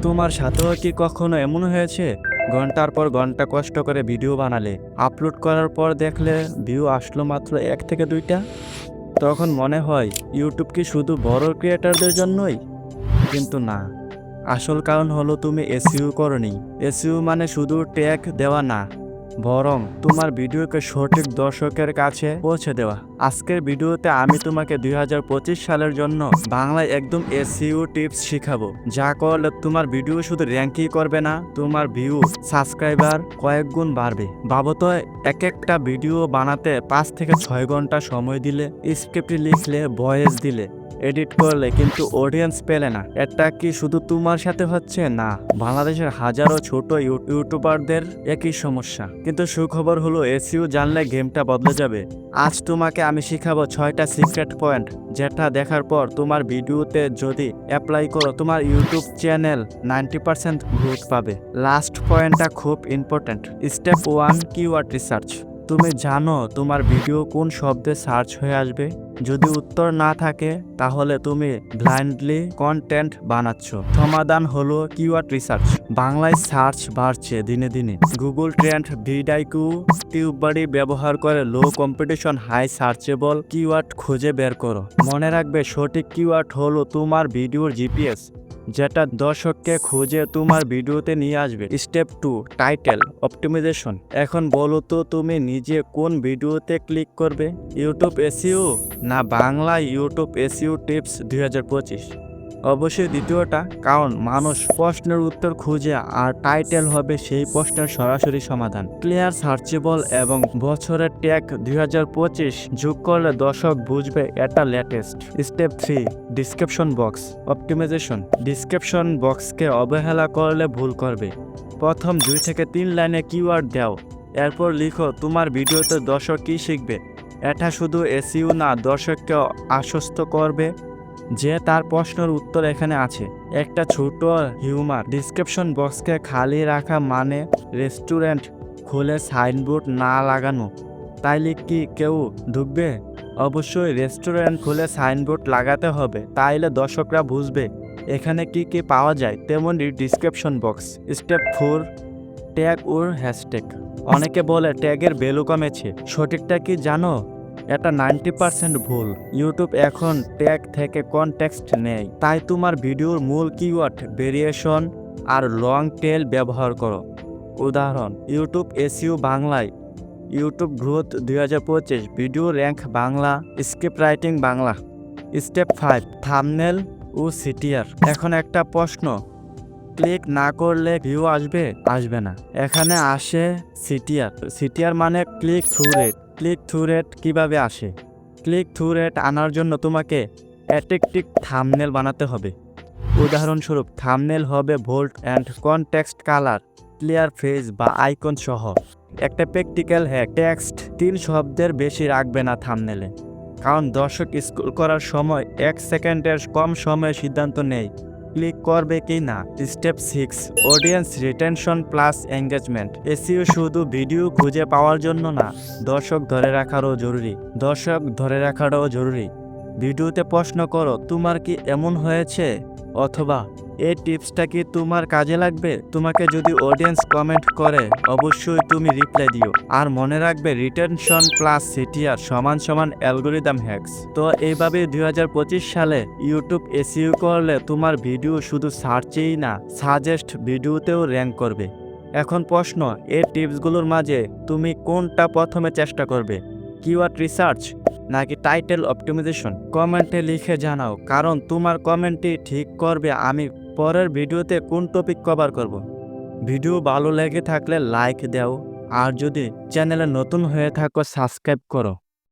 তোমার সাথেও কি কখনো এমন হয়েছে ঘন্টার পর ঘন্টা কষ্ট করে ভিডিও বানালে আপলোড করার পর দেখলে ভিউ আসলো মাত্র 1 থেকে 2টা? তখন মনে হয় ইউটিউব কি শুধু বড় ক্রিয়েটারদের জন্যই? কিন্তু না, আসল কারণ হলো তুমি এসইও করনি। এসইও মানে শুধু ট্যাগ দেওয়া না, বরং তোমার ভিডিওকে সঠিক দর্শকের কাছে পৌঁছে দেওয়া। আজকের ভিডিওতে আমি তোমাকে 2025 সালের জন্য বাংলায় একদম এসইও টিপস শিখাবো, যা করলে তোমার ভিডিও শুধু র্যাঙ্কই করবে না, তোমার ভিউ সাবস্ক্রাইবার কয়েক গুণ বাড়বে। ভাবো তো, একটা ভিডিও বানাতে 5 থেকে 6 ঘন্টা সময় দিলে, স্ক্রিপ্ট লিখলে, ভয়েস দিলে, এডিট করলে, কিন্তু অডিয়েন্স পেলে না। এটা কি শুধু তোমার সাথে হচ্ছে? না, বাংলাদেশের হাজারো ছোট ইউটিউবারদের একই সমস্যা। কিন্তু সুখবর হলো এসইও জানলে গেমটা বদলে যাবে। আজ তোমাকে আমি শিখাবো 6টা সিক্রেট পয়েন্ট, যেটা দেখার পর তোমার ভিডিওতে যদি অ্যাপ্লাই করো, তোমার ইউটিউব চ্যানেল 90% গ্রোথ পাবে। লাস্ট পয়েন্টটা খুব ইম্পর্ট্যান্ট। Step 1, keyword research. তুমি জানো তোমার ভিডিও কোন শব্দে সার্চ হয়ে আসবে? যদি উত্তর না থাকে, তাহলে তুমি ব্লাইন্ডলি কন্টেন্ট বানাচ্ছ। সমাধান হলো কিওয়ার্ড রিসার্চ। বাংলায় সার্চ বাড়ছে দিনে দিনে। গুগল ট্রেন্ড, ভিডাইকিউ, টিউববাড়ি ব্যবহার করে low competition high searchable keyword খুঁজে বের করো। মনে রাখবে, সঠিক কিওয়ার্ড হলো তোমার ভিডিওর জিপিএস, যেটা দর্শককে খুঁজে তোমার ভিডিওতে নিয়ে আসবে। Step 2, title optimisation. এখন বলো তো, তুমি নিজে কোন ভিডিওতে ক্লিক করবে? ইউটিউব এসইও না বাংলা ইউটিউব এসইও টিপস 2025? অবশ্যই দ্বিতীয়টা, কারণ মানুষ প্রশ্নের উত্তর খুঁজে, আর টাইটেল হবে সেই প্রশ্নের সরাসরি সমাধান। ক্লিয়ার, সার্চেবল এবং বছরের ট্যাগ 2025 যোগ করলে দর্শক বুঝবে এটা latest. Step 3, description box optimisation. Description বক্সকে অবহেলা করলে ভুল করবে। প্রথম 2 থেকে 3 লাইনে কিওয়ার্ড দাও, এরপর লিখো তোমার ভিডিওতে দর্শক কী শিখবে। এটা শুধু এসইও না, দর্শককে আশ্বস্ত করবে যে তার প্রশ্নের উত্তর এখানে আছে। একটা ছোট হিউমার, ডিসক্রিপশন বক্সকে খালি রাখা মানে রেস্টুরেন্ট খুলে সাইনবোর্ড না লাগানো। তাইলে কি কেউ ঢুকবে? অবশ্যই রেস্টুরেন্ট খুলে সাইনবোর্ড লাগাতে হবে, তাইলে দর্শকরা বুঝবে এখানে কি কি পাওয়া যায়। তেমনই ডিসক্রিপশন বক্স। স্টেপ 4, ট্যাগ ওর হ্যাশট্যাগ। অনেকে বলে ট্যাগের ভ্যালু কমেছে, সঠিকটা কি জানো? এটা 90% ভুল। ইউটিউব এখন ট্যাগ থেকে কনটেক্সট নেয়। তাই তোমার ভিডিওর মূল কিওয়ার্ড, ভেরিয়েশন আর লং টেল ব্যবহার করো। উদাহরণ, ইউটিউব এসইও বাংলায়, ইউটিউব গ্রোথ 2025, ভিডিও র্যাঙ্ক বাংলা, স্ক্রিপ্ট রাইটিং বাংলা। স্টেপ 5, থাম্বনেল ও সিটিআর। এখন একটা প্রশ্ন, ক্লিক না করলে ভিউ আসবে? আসবে না। এখানে আসে সিটিআর। সিটিআর মানে click through rate. Click through rate কীভাবে আসে? ক্লিক থ্রু রেট আনার জন্য তোমাকে অ্যাট্রাকটিভ থাম্বনেল বানাতে হবে। উদাহরণস্বরূপ, থাম্বনেল হবে bold and context colour, clear face বা আইকন সহ। একটা প্র্যাকটিক্যাল হ্যাক, টেক্সট 3 শব্দের বেশি রাখবে না থাম্বনেলে, কারণ দর্শক স্ক্রল করার সময় 1 সেকেন্ডের কম সময়ে সিদ্ধান্ত নেয় ক্লিক করবে কি না। Step 6, audience retention plus engagement. SEO শুধু ভিডিও খুঁজে পাওয়ার জন্য না, দর্শক ধরে রাখারও জরুরি। ভিডিওতে প্রশ্ন করো, তোমার কি এমন হয়েছে, অথবা এই টিপসটা কি তোমার কাজে লাগবে? তোমাকে যদি অডিয়েন্স কমেন্ট করে, অবশ্যই তুমি রিপ্লাই দিও। আর মনে রাখবে, রিটেনশন প্লাস সিটিআর সমান সমান অ্যালগোরিদম হ্যাকস। তো এইভাবে 2025 সালে ইউটিউব এসইও করলে তোমার ভিডিও শুধু সার্চেই না, সাজেস্ট ভিডিওতেও র্যাঙ্ক করবে। এখন প্রশ্ন, এই টিপসগুলোর মাঝে তুমি কোনটা প্রথমে চেষ্টা করবে? কিওয়ার্ড রিসার্চ নাকি টাইটেল অপটিমাইজেশন? কমেন্টে লিখে জানাও, কারণ তোমার কমেন্টই ঠিক করবে আমি পরের ভিডিওতে কোন টপিক কভার করব। ভিডিও ভালো লেগে থাকলে লাইক দাও, আর যদি চ্যানেলে নতুন হয়ে থাকো সাবস্ক্রাইব করো।